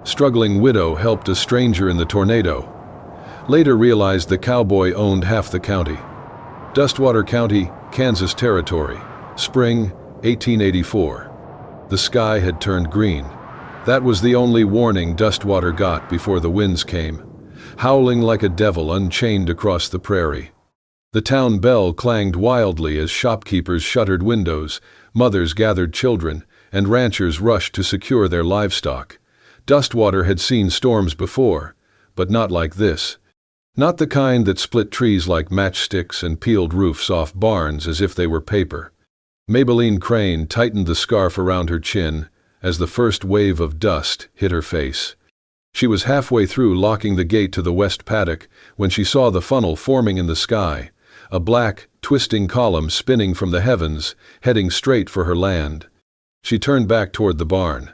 Struggling widow helped a stranger in the tornado. Later realized the cowboy owned half the county. Dustwater County, Kansas Territory. Spring, 1884. The sky had turned green. That was the only warning Dustwater got before the winds came, howling like a devil unchained across the prairie. The town bell clanged wildly as shopkeepers shuttered windows, mothers gathered children, and ranchers rushed to secure their livestock. Dustwater had seen storms before, but not like this. Not the kind that split trees like matchsticks and peeled roofs off barns as if they were paper. Maybelline Crane tightened the scarf around her chin as the first wave of dust hit her face. She was halfway through locking the gate to the west paddock when she saw the funnel forming in the sky, a black, twisting column spinning from the heavens, heading straight for her land. She turned back toward the barn.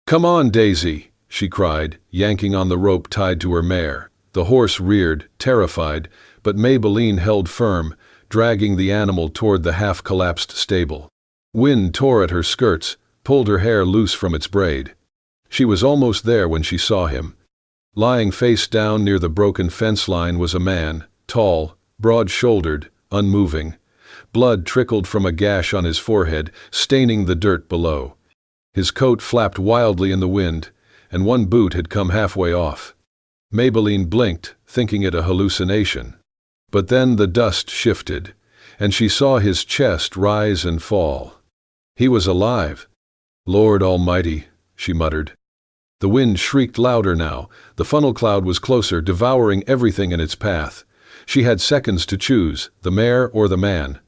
"Come on, Daisy," she cried, yanking on the rope tied to her mare. The horse reared, terrified, but Maybelline held firm, dragging the animal toward the half-collapsed stable. Wind tore at her skirts, pulled her hair loose from its braid. She was almost there when she saw him. Lying face down near the broken fence line was a man, tall, broad-shouldered, unmoving. Blood trickled from a gash on his forehead, staining the dirt below. His coat flapped wildly in the wind, and one boot had come halfway off. Maybelline blinked, thinking it a hallucination. But then the dust shifted, and she saw his chest rise and fall. He was alive. "Lord Almighty," she muttered. The wind shrieked louder now. The funnel cloud was closer, devouring everything in its path. She had seconds to choose, the mare or the man.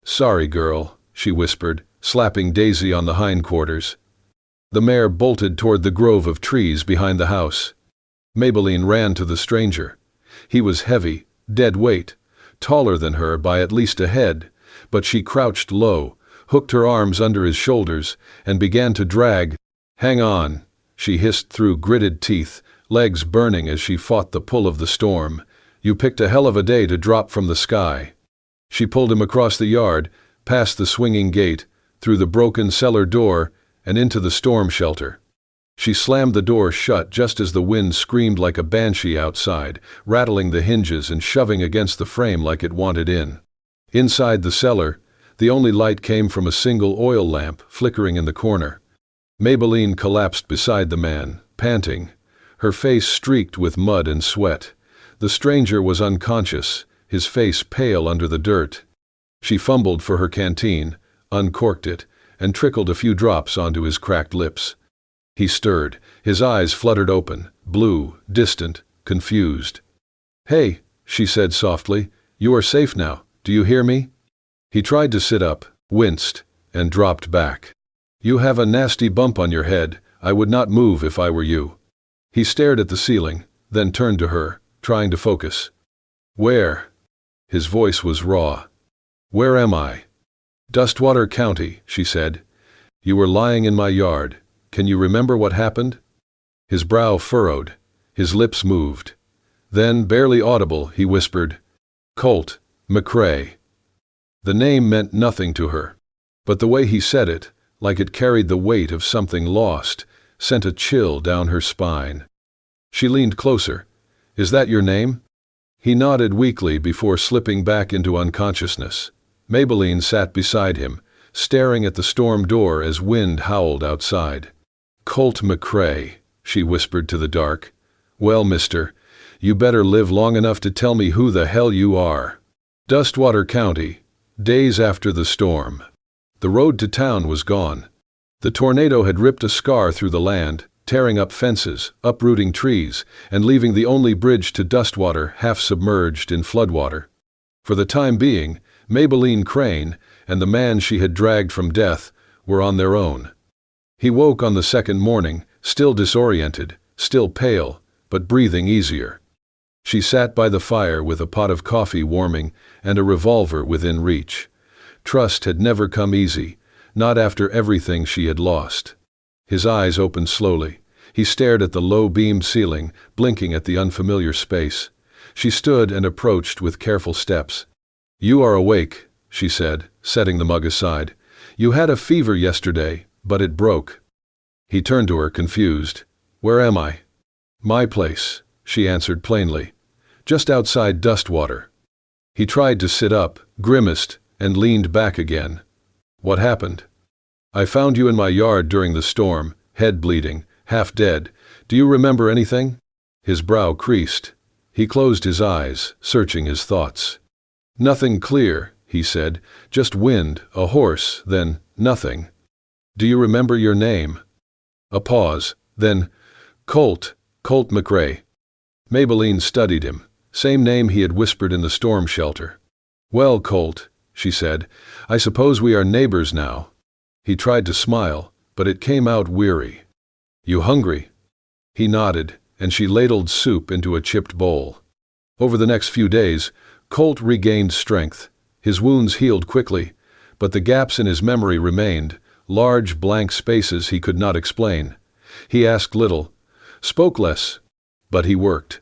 "Sorry, girl," she whispered, slapping Daisy on the hindquarters. The mare bolted toward the grove of trees behind the house. Maybelline ran to the stranger. He was heavy, dead weight, taller than her by at least a head, but she crouched low, hooked her arms under his shoulders, and began to drag. "Hang on," she hissed through gritted teeth, legs burning as she fought the pull of the storm. "You picked a hell of a day to drop from the sky." She pulled him across the yard, past the swinging gate, through the broken cellar door, and into the storm shelter. She slammed the door shut just as the wind screamed like a banshee outside, rattling the hinges and shoving against the frame like it wanted in. Inside the cellar, the only light came from a single oil lamp flickering in the corner. Maybelline collapsed beside the man, panting, her face streaked with mud and sweat. The stranger was unconscious, his face pale under the dirt. She fumbled for her canteen, uncorked it, and trickled a few drops onto his cracked lips. He stirred, his eyes fluttered open, blue, distant, confused. "Hey," she said softly, "you are safe now, do you hear me?" He tried to sit up, winced, and dropped back. "You have a nasty bump on your head, I would not move if I were you." He stared at the ceiling, then turned to her, trying to focus. "Where?" His voice was raw. "Where am I?" "Dustwater County," she said. "You were lying in my yard. Can you remember what happened?" His brow furrowed. His lips moved. Then, barely audible, he whispered, "Colt McCrae." The name meant nothing to her, but the way he said it, like it carried the weight of something lost, sent a chill down her spine. She leaned closer. "Is that your name?" He nodded weakly before slipping back into unconsciousness. Maybelline sat beside him, staring at the storm door as wind howled outside. "Colt McCrae," she whispered to the dark. "Well, mister, you better live long enough to tell me who the hell you are." Dustwater County, days after the storm. The road to town was gone. The tornado had ripped a scar through the land, tearing up fences, uprooting trees, and leaving the only bridge to Dustwater half submerged in floodwater. For the time being, Maybelline Crane and the man she had dragged from death were on their own. He woke on the second morning, still disoriented, still pale, but breathing easier. She sat by the fire with a pot of coffee warming and a revolver within reach. Trust had never come easy, not after everything she had lost. His eyes opened slowly. He stared at the low-beamed ceiling, blinking at the unfamiliar space. She stood and approached with careful steps. "You are awake," she said, setting the mug aside. "You had a fever yesterday, but it broke." He turned to her, confused. "Where am I?" "My place," she answered plainly. "Just outside Dustwater." He tried to sit up, grimaced, and leaned back again. "What happened?" "I found you in my yard during the storm, head bleeding, half dead. Do you remember anything?" His brow creased. He closed his eyes, searching his thoughts. "Nothing clear," he said. "Just wind, a horse, then nothing." "Do you remember your name?" A pause, then, Colt McCrae." Maybelline studied him, same name he had whispered in the storm shelter. "Well, Colt," she said, "I suppose we are neighbors now." He tried to smile, but it came out weary. "You hungry?" He nodded, and she ladled soup into a chipped bowl. Over the next few days, Colt regained strength. His wounds healed quickly, but the gaps in his memory remained, large blank spaces he could not explain. He asked little, spoke less, but he worked.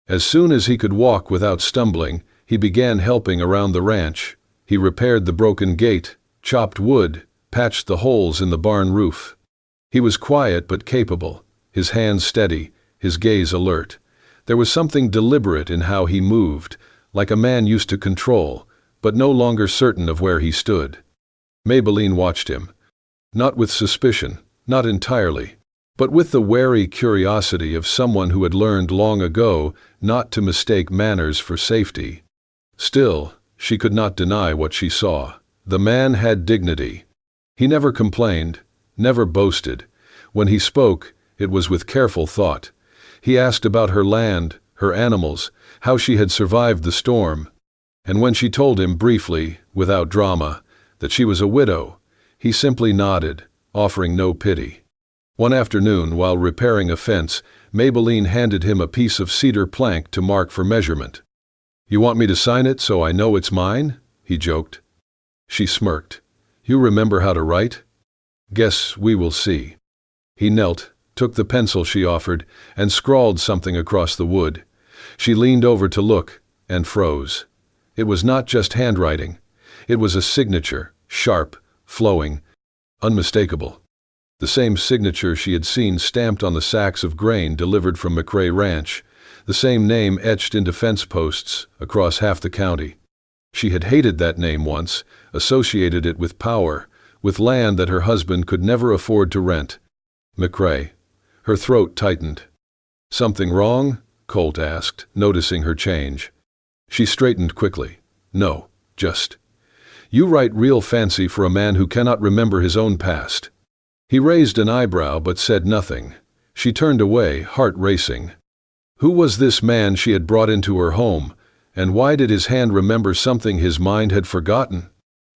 As soon as he could walk without stumbling, he began helping around the ranch. He repaired the broken gate, chopped wood, patched the holes in the barn roof. He was quiet but capable, his hands steady, his gaze alert. There was something deliberate in how he moved, like a man used to control, but no longer certain of where he stood. Maybelline watched him, not with suspicion, not entirely, but with the wary curiosity of someone who had learned long ago not to mistake manners for safety. Still, she could not deny what she saw. The man had dignity. He never complained, never boasted. When he spoke, it was with careful thought. He asked about her land, her animals, how she had survived the storm. And when she told him briefly, without drama, that she was a widow, he simply nodded, offering no pity. One afternoon, while repairing a fence, Maybelline handed him a piece of cedar plank to mark for measurement. "You want me to sign it so I know it's mine?" he joked. She smirked. "You remember how to write?" "Guess we will see." He knelt, took the pencil she offered, and scrawled something across the wood. She leaned over to look, and froze. It was not just handwriting. It was a signature, sharp, flowing, unmistakable. The same signature she had seen stamped on the sacks of grain delivered from McCrae Ranch, the same name etched into fence posts across half the county. She had hated that name once, associated it with power, with land that her husband could never afford to rent. McCrae. Her throat tightened. "Something wrong?" Colt asked, noticing her change. She straightened quickly. "No, just. You write real fancy for a man who cannot remember his own past." He raised an eyebrow but said nothing. She turned away, heart racing. Who was this man she had brought into her home, and why did his hand remember something his mind had forgotten?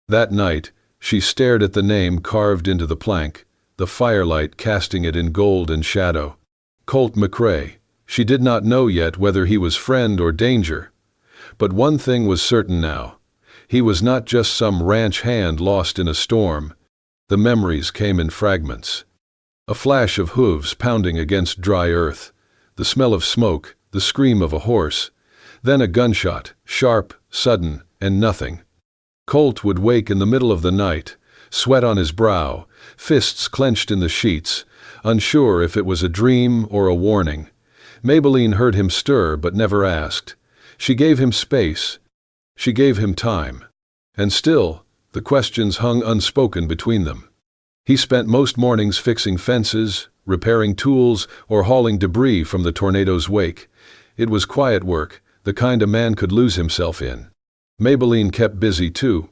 That night, she stared at the name carved into the plank, the firelight casting it in gold and shadow. Colt McCrae. She did not know yet whether he was friend or danger. But one thing was certain now. He was not just some ranch hand lost in a storm. The memories came in fragments. A flash of hooves pounding against dry earth, the smell of smoke, the scream of a horse, then a gunshot, sharp, sudden, and nothing. Colt would wake in the middle of the night, sweat on his brow, fists clenched in the sheets, unsure if it was a dream or a warning. Maybelline heard him stir but never asked. She gave him space. She gave him time. And still, the questions hung unspoken between them. He spent most mornings fixing fences, repairing tools, or hauling debris from the tornado's wake. It was quiet work, the kind a man could lose himself in. Maybelline kept busy too,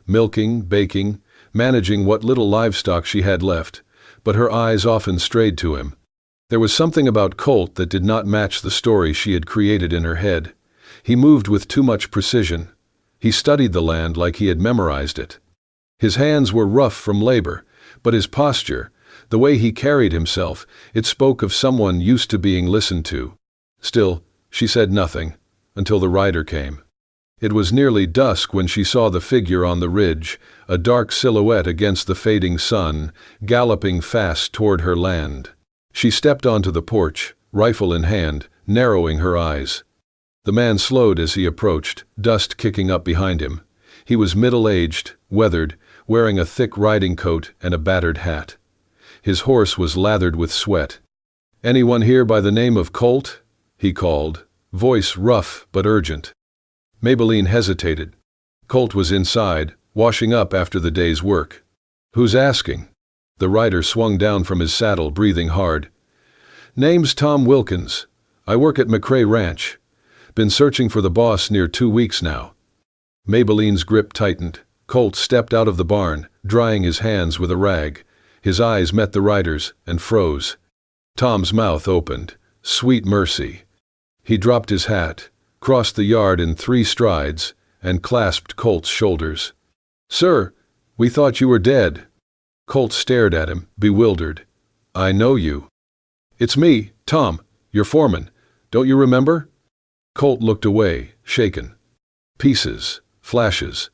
milking, baking, managing what little livestock she had left, but her eyes often strayed to him. There was something about Colt that did not match the story she had created in her head. He moved with too much precision. He studied the land like he had memorized it. His hands were rough from labor, but his posture, the way he carried himself, it spoke of someone used to being listened to. Still, she said nothing, until the rider came. It was nearly dusk when she saw the figure on the ridge, a dark silhouette against the fading sun, galloping fast toward her land. She stepped onto the porch, rifle in hand, narrowing her eyes. The man slowed as he approached, dust kicking up behind him. He was middle-aged, weathered, wearing a thick riding coat and a battered hat. His horse was lathered with sweat. "Anyone here by the name of Colt?" he called, voice rough but urgent. Maybelline hesitated. Colt was inside, washing up after the day's work. "Who's asking?" The rider swung down from his saddle, breathing hard. "Name's Tom Wilkins. I work at McCrae Ranch. Been searching for the boss near 2 weeks now." Maybelline's grip tightened. Colt stepped out of the barn, drying his hands with a rag. His eyes met the rider's and froze. Tom's mouth opened. Sweet mercy. He dropped his hat, crossed the yard in 3 strides, and clasped Colt's shoulders. "Sir, we thought you were dead." Colt stared at him, bewildered. "I know you." "It's me, Tom, your foreman. Don't you remember?" Colt looked away, shaken. "Pieces, flashes.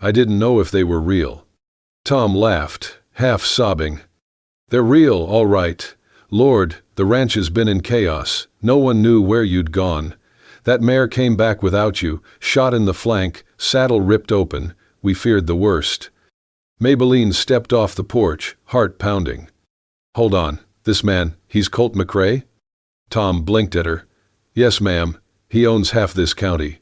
I didn't know if they were real." Tom laughed, half sobbing. "They're real, all right. Lord, the ranch has been in chaos. No one knew where you'd gone. That mare came back without you, shot in the flank, saddle ripped open. We feared the worst." Maybelline stepped off the porch, heart pounding. "Hold on, this man, he's Colt McCrae?" Tom blinked at her. "Yes, ma'am. He owns half this county."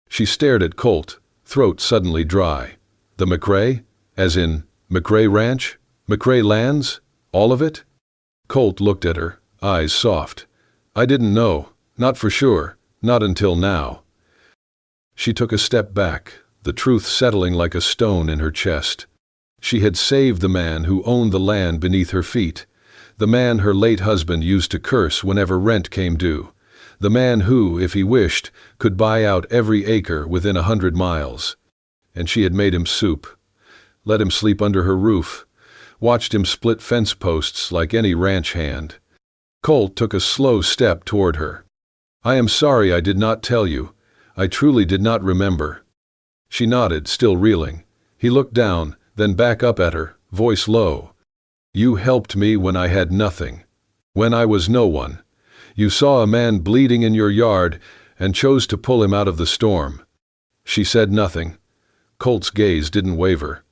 She stared at Colt, throat suddenly dry. "The McCrae? As in McCrae Ranch? McCrae Lands? All of it?" Colt looked at her, eyes soft. "I didn't know. Not for sure. Not until now." She took a step back, the truth settling like a stone in her chest. She had saved the man who owned the land beneath her feet, the man her late husband used to curse whenever rent came due, the man who, if he wished, could buy out every acre within 100 miles. And she had made him soup, let him sleep under her roof, watched him split fence posts like any ranch hand. Colt took a slow step toward her. "I am sorry I did not tell you. I truly did not remember." She nodded, still reeling. He looked down, then back up at her, voice low. "You helped me when I had nothing. When I was no one. You saw a man bleeding in your yard and chose to pull him out of the storm." She said nothing. Colt's gaze didn't waver.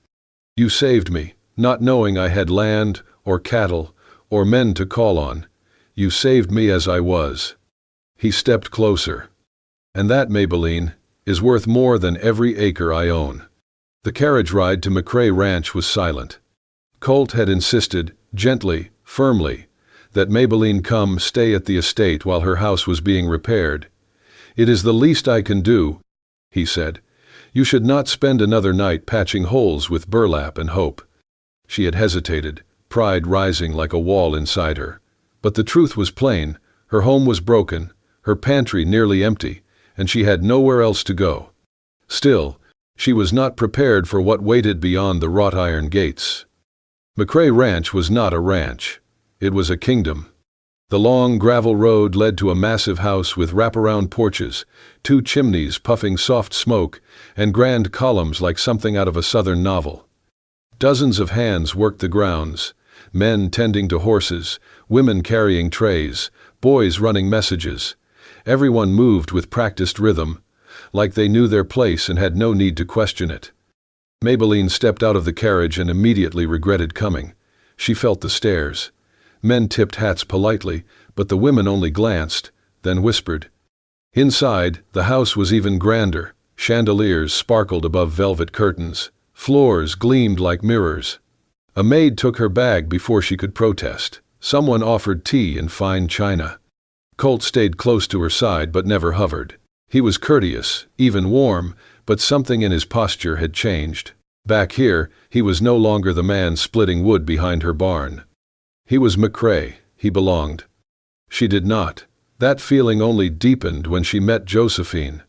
"You saved me, not knowing I had land or cattle or men to call on. You saved me as I was." He stepped closer. "And that, Maybelline, is worth more than every acre I own." The carriage ride to McCrae Ranch was silent. Colt had insisted, gently, firmly, that Maybelline come stay at the estate while her house was being repaired. "It is the least I can do," he said. "You should not spend another night patching holes with burlap and hope." She had hesitated, pride rising like a wall inside her. But the truth was plain. Her home was broken, her pantry nearly empty, and she had nowhere else to go. Still, she was not prepared for what waited beyond the wrought iron gates. McCrae Ranch was not a ranch. It was a kingdom. The long gravel road led to a massive house with wraparound porches, 2 chimneys puffing soft smoke, and grand columns like something out of a southern novel. Dozens of hands worked the grounds, men tending to horses, women carrying trays, boys running messages. Everyone moved with practiced rhythm, like they knew their place and had no need to question it. Maybelline stepped out of the carriage and immediately regretted coming. She felt the stares. Men tipped hats politely, but the women only glanced, then whispered. Inside, the house was even grander. Chandeliers sparkled above velvet curtains. Floors gleamed like mirrors. A maid took her bag before she could protest. Someone offered tea in fine china. Colt stayed close to her side but never hovered. He was courteous, even warm, but something in his posture had changed. Back here, he was no longer the man splitting wood behind her barn. He was McCrae. He belonged. She did not. That feeling only deepened when she met Josephine.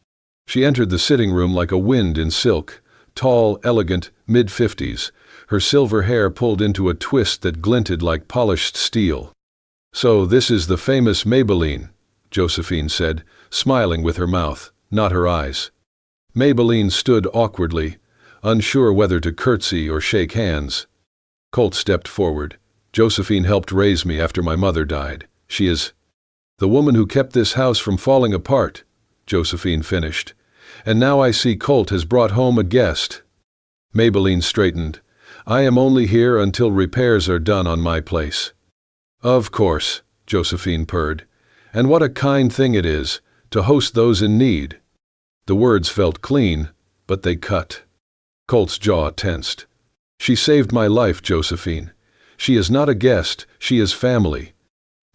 She entered the sitting room like a wind in silk, tall, elegant, mid-50s, her silver hair pulled into a twist that glinted like polished steel. "So this is the famous Maybelline," Josephine said, smiling with her mouth, not her eyes. Maybelline stood awkwardly, unsure whether to curtsy or shake hands. Colt stepped forward. "Josephine helped raise me after my mother died. She is the woman who kept this house from falling apart," Josephine finished. "And now I see Colt has brought home a guest." Maybelline straightened. "I am only here until repairs are done on my place." "Of course," Josephine purred. "And what a kind thing it is to host those in need." The words felt clean, but they cut. Colt's jaw tensed. "She saved my life, Josephine. She is not a guest, she is family."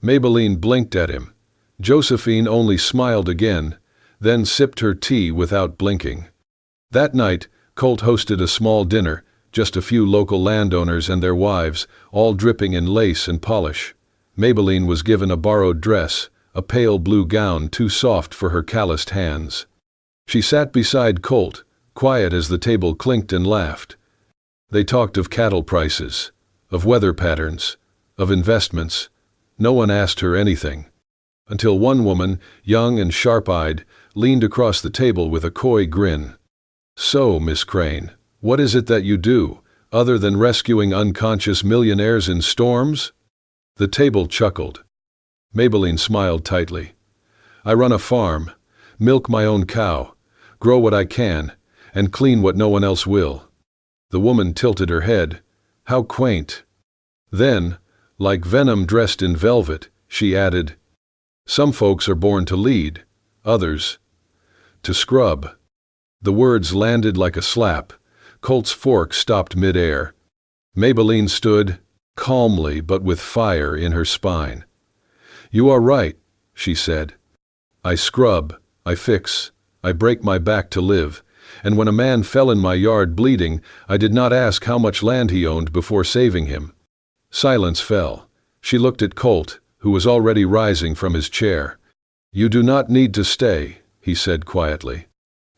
Maybelline blinked at him. Josephine only smiled again, then sipped her tea without blinking. That night, Colt hosted a small dinner, just a few local landowners and their wives, all dripping in lace and polish. Maybelline was given a borrowed dress, a pale blue gown too soft for her calloused hands. She sat beside Colt, quiet as the table clinked and laughed. They talked of cattle prices, of weather patterns, of investments. No one asked her anything. Until one woman, young and sharp-eyed, leaned across the table with a coy grin. "So, Miss Crane, what is it that you do, other than rescuing unconscious millionaires in storms?" The table chuckled. Maybelline smiled tightly. "I run a farm, milk my own cow, grow what I can, and clean what no one else will." The woman tilted her head. "How quaint." Then, like venom dressed in velvet, she added, "Some folks are born to lead, others to scrub." The words landed like a slap. Colt's fork stopped mid-air. Maybelline stood, calmly but with fire in her spine. "You are right," she said. "I scrub, I fix, I break my back to live, and when a man fell in my yard bleeding, I did not ask how much land he owned before saving him." Silence fell. She looked at Colt, who was already rising from his chair. "You do not need to stay," he said quietly.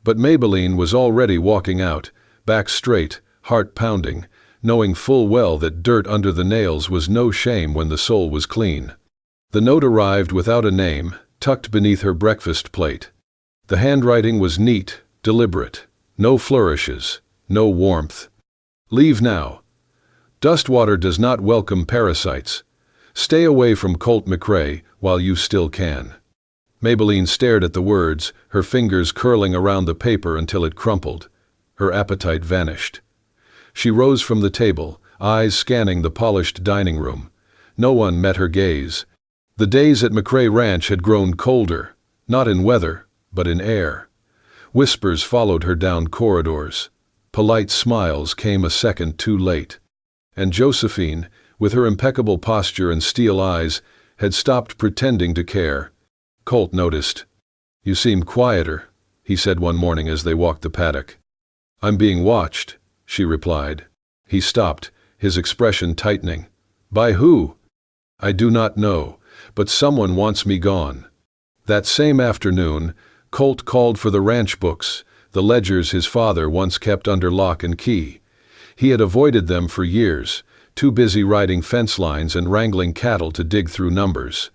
But Maybelline was already walking out, back straight, heart pounding, knowing full well that dirt under the nails was no shame when the soul was clean. The note arrived without a name, tucked beneath her breakfast plate. The handwriting was neat, deliberate. No flourishes, no warmth. "Leave now. Dustwater does not welcome parasites. Stay away from Colt McCrae while you still can." Maybelline stared at the words, her fingers curling around the paper until it crumpled. Her appetite vanished. She rose from the table, eyes scanning the polished dining room. No one met her gaze. The days at McCrae Ranch had grown colder, not in weather, but in air. Whispers followed her down corridors. Polite smiles came a second too late. And Josephine, with her impeccable posture and steel eyes, had stopped pretending to care. Colt noticed. "You seem quieter," he said one morning as they walked the paddock. "I'm being watched," she replied. He stopped, his expression tightening. "By who?" "I do not know, but someone wants me gone." That same afternoon, Colt called for the ranch books, the ledgers his father once kept under lock and key. He had avoided them for years, too busy riding fence lines and wrangling cattle to dig through numbers.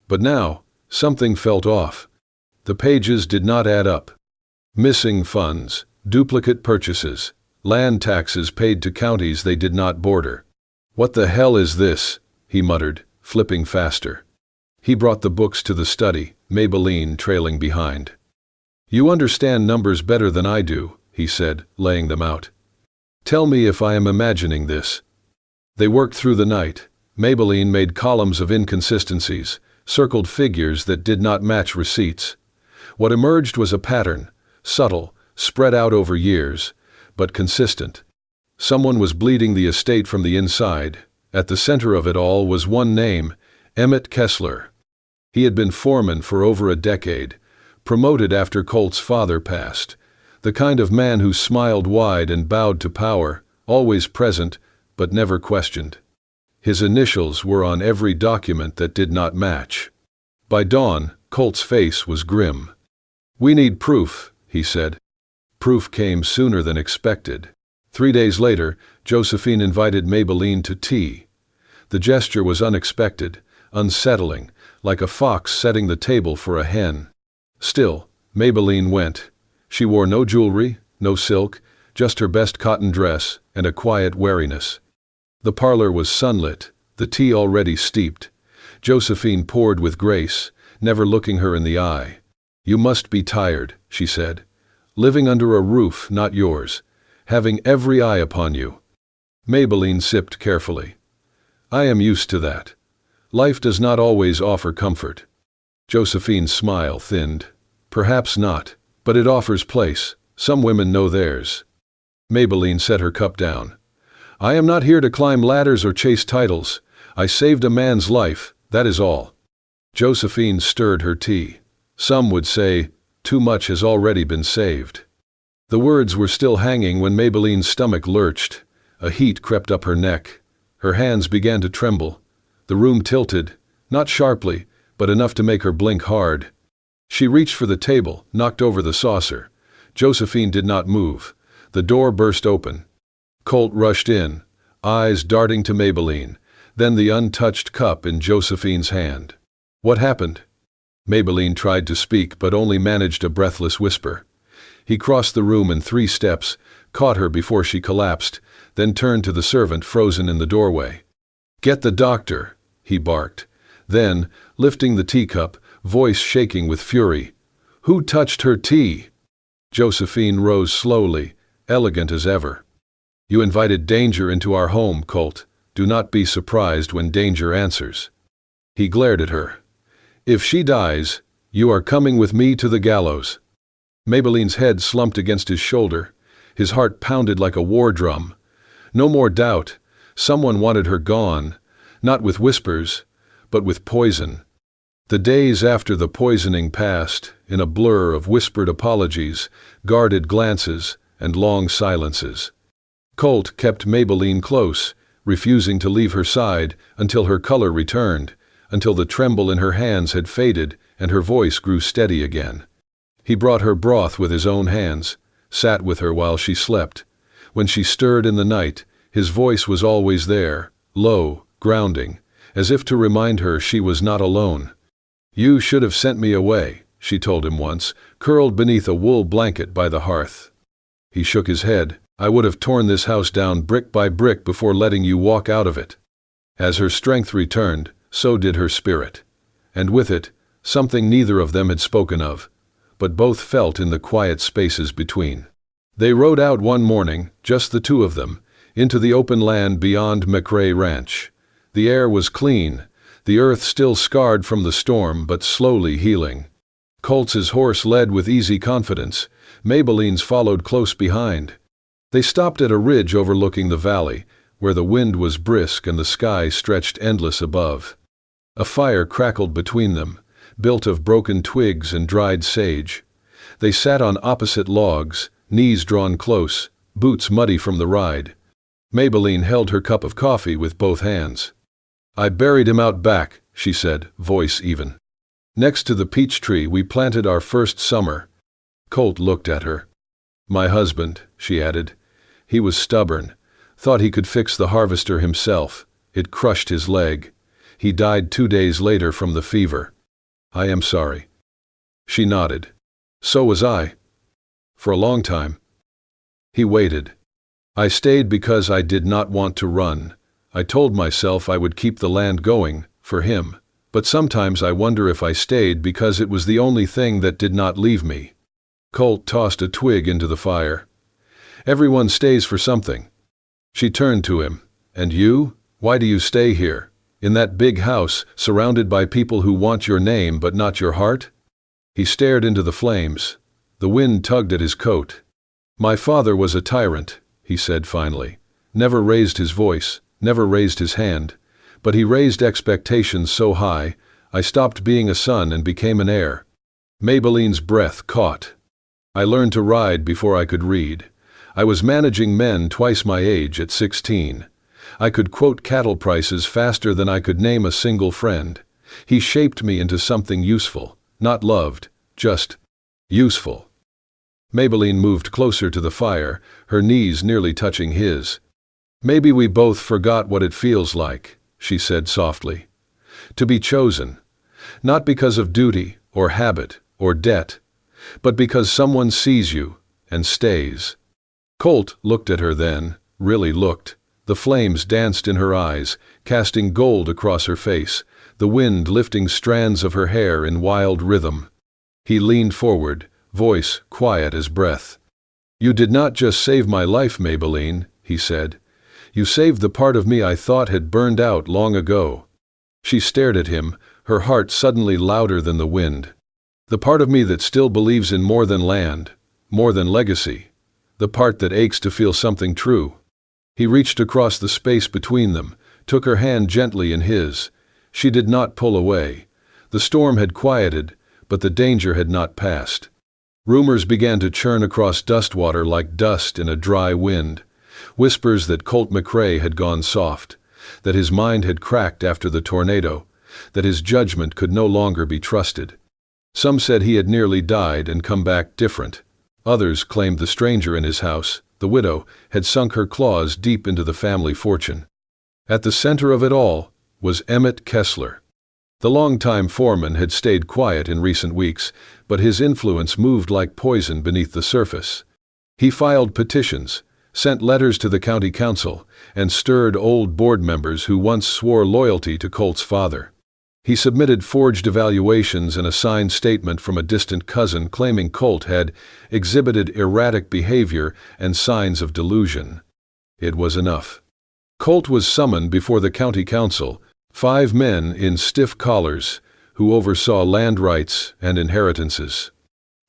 But now, something felt off. The pages did not add up. Missing funds, duplicate purchases, land taxes paid to counties they did not border. "What the hell is this?" he muttered, flipping faster. He brought the books to the study, Maybelline trailing behind. "You understand numbers better than I do," he said, laying them out. "Tell me if I am imagining this." They worked through the night. Maybelline made columns of inconsistencies, circled figures that did not match receipts. What emerged was a pattern, subtle, spread out over years, but consistent. Someone was bleeding the estate from the inside. At the center of it all was one name, Emmett Kessler. He had been foreman for over a decade, promoted after Colt's father passed, the kind of man who smiled wide and bowed to power, always present, but never questioned. His initials were on every document that did not match. By dawn, Colt's face was grim. "We need proof," he said. Proof came sooner than expected. 3 days later, Josephine invited Maybelline to tea. The gesture was unexpected, unsettling, like a fox setting the table for a hen. Still, Maybelline went. She wore no jewelry, no silk, just her best cotton dress and a quiet wariness. The parlor was sunlit, the tea already steeped. Josephine poured with grace, never looking her in the eye. "You must be tired," she said. "Living under a roof not yours, having every eye upon you." Maybelline sipped carefully. "I am used to that. Life does not always offer comfort. Josephine's smile thinned. Perhaps not, but it offers place. Some women know theirs. Maybelline set her cup down. I am not here to climb ladders or chase titles. I saved a man's life, that is all. Josephine stirred her tea. Some would say, too much has already been saved. The words were still hanging when Maybelline's stomach lurched. A heat crept up her neck. Her hands began to tremble. The room tilted, not sharply, but enough to make her blink hard. She reached for the table, knocked over the saucer. Josephine did not move. The door burst open. Colt rushed in, eyes darting to Maybelline, then the untouched cup in Josephine's hand. What happened? Maybelline tried to speak but only managed a breathless whisper. He crossed the room in 3 steps, caught her before she collapsed, then turned to the servant frozen in the doorway. Get the doctor, he barked. Then, lifting the teacup, voice shaking with fury. Who touched her tea? Josephine rose slowly, elegant as ever. You invited danger into our home, Colt. Do not be surprised when danger answers. He glared at her. If she dies, you are coming with me to the gallows. Maybelline's head slumped against his shoulder. His heart pounded like a war drum. No more doubt. Someone wanted her gone, not with whispers, but with poison. The days after the poisoning passed in a blur of whispered apologies, guarded glances, and long silences. Colt kept Maybelline close, refusing to leave her side until her color returned, until the tremble in her hands had faded and her voice grew steady again. He brought her broth with his own hands, sat with her while she slept. When she stirred in the night, his voice was always there, low, grounding, as if to remind her she was not alone. You should have sent me away, she told him once, curled beneath a wool blanket by the hearth. He shook his head. I would have torn this house down brick by brick before letting you walk out of it. As her strength returned, so did her spirit. And with it, something neither of them had spoken of, but both felt in the quiet spaces between. They rode out one morning, just the two of them, into the open land beyond McCrae Ranch. The air was clean, the earth still scarred from the storm but slowly healing. Colt's horse led with easy confidence. Maybelline's followed close behind. They stopped at a ridge overlooking the valley, where the wind was brisk and the sky stretched endless above. A fire crackled between them, built of broken twigs and dried sage. They sat on opposite logs, knees drawn close, boots muddy from the ride. Maybelline held her cup of coffee with both hands. I buried him out back, she said, voice even. Next to the peach tree we planted our first summer. Colt looked at her. My husband, she added. He was stubborn, thought he could fix the harvester himself. It crushed his leg. He died 2 days later from the fever. I am sorry. She nodded. So was I. For a long time. He waited. I stayed because I did not want to run. I told myself I would keep the land going, for him. But sometimes I wonder if I stayed because it was the only thing that did not leave me. Colt tossed a twig into the fire. Everyone stays for something. She turned to him. And you? Why do you stay here? In that big house, surrounded by people who want your name but not your heart? He stared into the flames. The wind tugged at his coat. My father was a tyrant, he said finally. Never raised his voice, never raised his hand. But he raised expectations so high, I stopped being a son and became an heir. Maybelline's breath caught. I learned to ride before I could read. I was managing men twice my age at 16. I could quote cattle prices faster than I could name a single friend. He shaped me into something useful, not loved, just useful. Maybelline moved closer to the fire, her knees nearly touching his. Maybe we both forgot what it feels like, she said softly. To be chosen. Not because of duty, or habit, or debt, but because someone sees you and stays. Colt looked at her then, really looked. The flames danced in her eyes, casting gold across her face, the wind lifting strands of her hair in wild rhythm. He leaned forward, voice quiet as breath. You did not just save my life, Maybelline, he said. You saved the part of me I thought had burned out long ago. She stared at him, her heart suddenly louder than the wind. The part of me that still believes in more than land, more than legacy. The part that aches to feel something true. He reached across the space between them, took her hand gently in his. She did not pull away. The storm had quieted, but the danger had not passed. Rumors began to churn across Dustwater like dust in a dry wind. Whispers that Colt McCrae had gone soft, that his mind had cracked after the tornado, that his judgment could no longer be trusted. Some said he had nearly died and come back different. Others claimed the stranger in his house, the widow, had sunk her claws deep into the family fortune. At the center of it all was Emmett Kessler. The longtime foreman had stayed quiet in recent weeks, but his influence moved like poison beneath the surface. He filed petitions, sent letters to the county council, and stirred old board members who once swore loyalty to Colt's father. He submitted forged evaluations and a signed statement from a distant cousin claiming Colt had exhibited erratic behavior and signs of delusion. It was enough. Colt was summoned before the county council, 5 men in stiff collars who oversaw land rights and inheritances.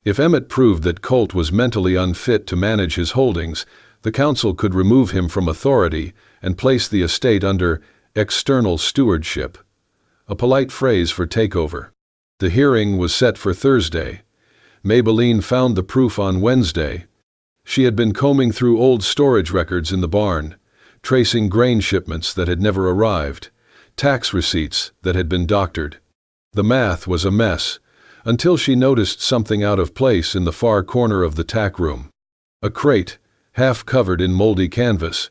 If Emmett proved that Colt was mentally unfit to manage his holdings, the council could remove him from authority and place the estate under external stewardship, a polite phrase for takeover. The hearing was set for Thursday. Maybelline found the proof on Wednesday. She had been combing through old storage records in the barn, tracing grain shipments that had never arrived, tax receipts that had been doctored. The math was a mess, until she noticed something out of place in the far corner of the tack room. A crate, half covered in moldy canvas.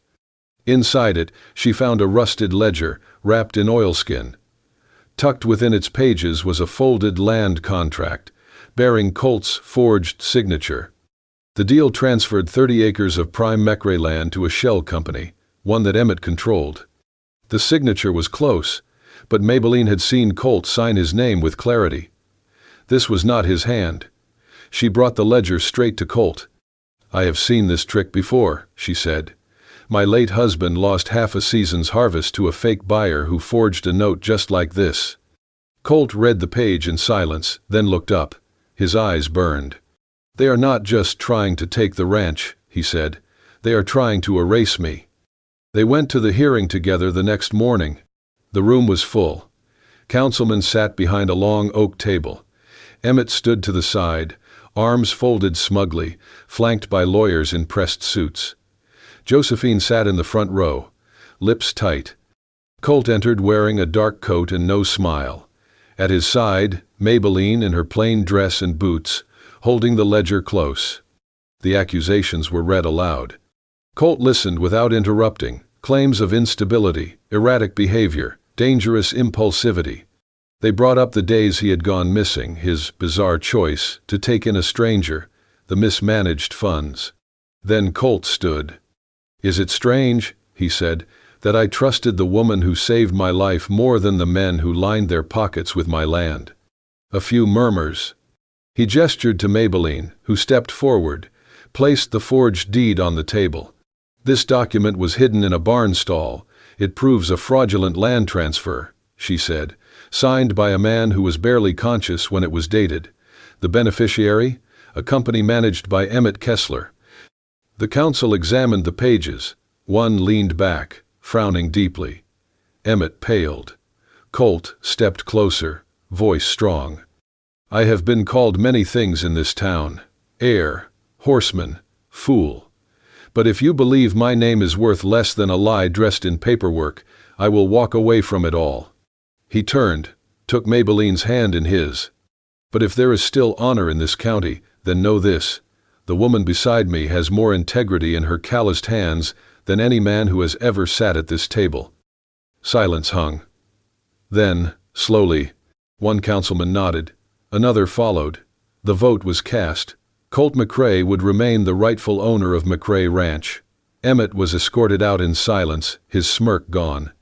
Inside it, she found a rusted ledger, wrapped in oilskin. Tucked within its pages was a folded land contract, bearing Colt's forged signature. The deal transferred 30 acres of prime McCrae land to a shell company, one that Emmett controlled. The signature was close, but Maybelline had seen Colt sign his name with clarity. This was not his hand. She brought the ledger straight to Colt. "I have seen this trick before," she said. "My late husband lost half a season's harvest to a fake buyer who forged a note just like this." Colt read the page in silence, then looked up. His eyes burned. "They are not just trying to take the ranch," he said. "They are trying to erase me." They went to the hearing together the next morning. The room was full. Councilmen sat behind a long oak table. Emmett stood to the side, arms folded smugly, flanked by lawyers in pressed suits. Josephine sat in the front row, lips tight. Colt entered wearing a dark coat and no smile. At his side, Maybelline in her plain dress and boots, holding the ledger close. The accusations were read aloud. Colt listened without interrupting. Claims of instability, erratic behavior, dangerous impulsivity. They brought up the days he had gone missing, his bizarre choice to take in a stranger, the mismanaged funds. Then Colt stood. "Is it strange," he said, "that I trusted the woman who saved my life more than the men who lined their pockets with my land?" A few murmurs. He gestured to Maybelline, who stepped forward, placed the forged deed on the table. "This document was hidden in a barn stall. It proves a fraudulent land transfer," she said, "signed by a man who was barely conscious when it was dated. The beneficiary? A company managed by Emmett Kessler." The council examined the pages. One leaned back, frowning deeply. Emmett paled. Colt stepped closer, voice strong. "I have been called many things in this town. Heir, horseman, fool. But if you believe my name is worth less than a lie dressed in paperwork, I will walk away from it all." He turned, took Maybelline's hand in his. "But if there is still honor in this county, then know this. The woman beside me has more integrity in her calloused hands than any man who has ever sat at this table." Silence hung. Then, slowly, one councilman nodded. Another followed. The vote was cast. Colt McCrae would remain the rightful owner of McCrae Ranch. Emmett was escorted out in silence, his smirk gone.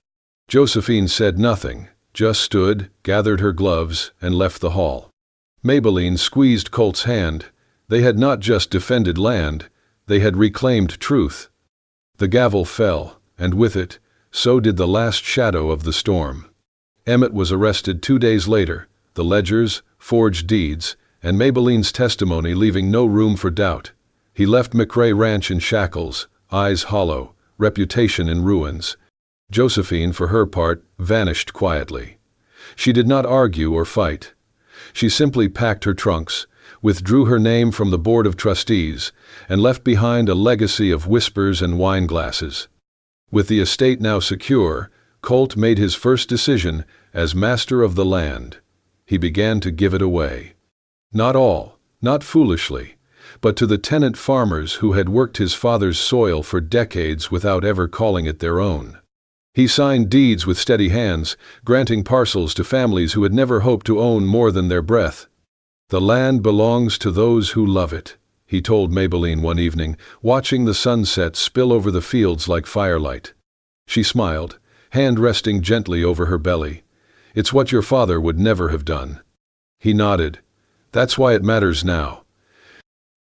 Josephine said nothing, just stood, gathered her gloves, and left the hall. Maybelline squeezed Colt's hand. They had not just defended land, they had reclaimed truth. The gavel fell, and with it, so did the last shadow of the storm. Emmett was arrested 2 days later, the ledgers, forged deeds, and Maybelline's testimony leaving no room for doubt. He left McCrae Ranch in shackles, eyes hollow, reputation in ruins. Josephine, for her part, vanished quietly. She did not argue or fight. She simply packed her trunks, withdrew her name from the Board of Trustees, and left behind a legacy of whispers and wine glasses. With the estate now secure, Colt made his first decision as master of the land. He began to give it away. Not all, not foolishly, but to the tenant farmers who had worked his father's soil for decades without ever calling it their own. He signed deeds with steady hands, granting parcels to families who had never hoped to own more than their breath. "The land belongs to those who love it," he told Maybelline one evening, watching the sunset spill over the fields like firelight. She smiled, hand resting gently over her belly. "It's what your father would never have done." He nodded. "That's why it matters now."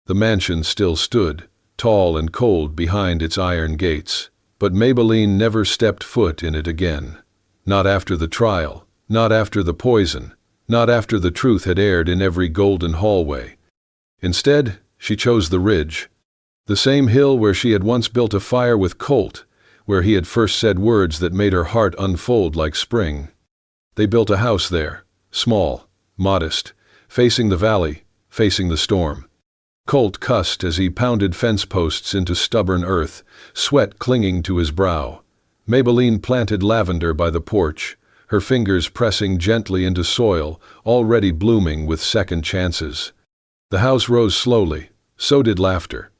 The mansion still stood, tall and cold behind its iron gates, but Maybelline never stepped foot in it again. Not after the trial, not after the poison, not after the truth had aired in every golden hallway. Instead, she chose the ridge, the same hill where she had once built a fire with Colt, where he had first said words that made her heart unfold like spring. They built a house there, small, modest, facing the valley, facing the storm. Colt cussed as he pounded fence posts into stubborn earth, sweat clinging to his brow. Maybelline planted lavender by the porch, her fingers pressing gently into soil already blooming with second chances. The house rose slowly, so did laughter.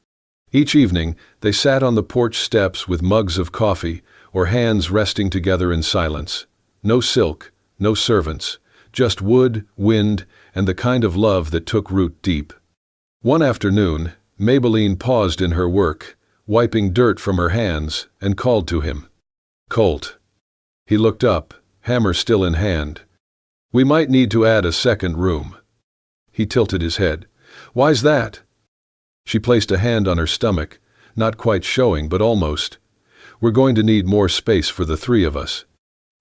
Each evening, they sat on the porch steps with mugs of coffee or hands resting together in silence. No silk, no servants, just wood, wind, and the kind of love that took root deep. One afternoon, Maybelline paused in her work, wiping dirt from her hands, and called to him. "Colt." He looked up, hammer still in hand. "We might need to add a second room." He tilted his head. "Why's that?" She placed a hand on her stomach, not quite showing, but almost. "We're going to need more space for the three of us."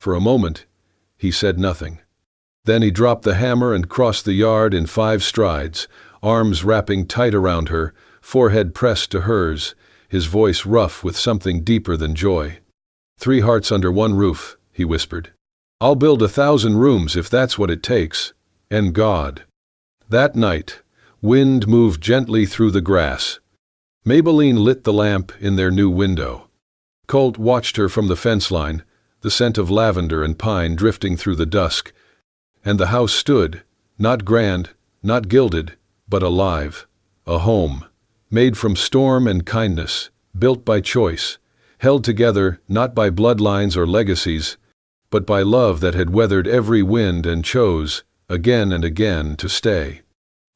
For a moment, he said nothing. Then he dropped the hammer and crossed the yard in 5 strides, arms wrapping tight around her, forehead pressed to hers, his voice rough with something deeper than joy. "3 hearts under 1 roof," he whispered. "I'll build 1,000 rooms if that's what it takes. And God." That night, wind moved gently through the grass. Maybelline lit the lamp in their new window. Colt watched her from the fence line, the scent of lavender and pine drifting through the dusk. And the house stood, not grand, not gilded, but alive. A home, made from storm and kindness, built by choice, held together not by bloodlines or legacies, but by love that had weathered every wind and chose, again and again, to stay.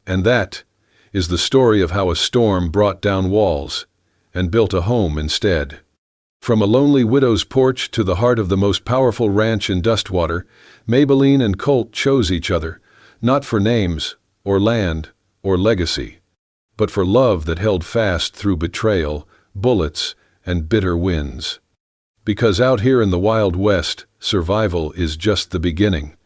And that is the story of how a storm brought down walls and built a home instead. From a lonely widow's porch to the heart of the most powerful ranch in Dustwater, Maybelline and Colt chose each other, not for names, or land, or legacy, but for love that held fast through betrayal, bullets, and bitter winds. Because out here in the Wild West, survival is just the beginning.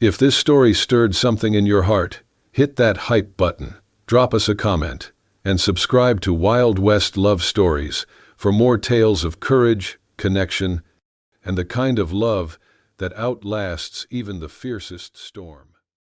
If this story stirred something in your heart, hit that hype button, drop us a comment, and subscribe to Wild West Love Stories for more tales of courage, connection, and the kind of love that outlasts even the fiercest storm.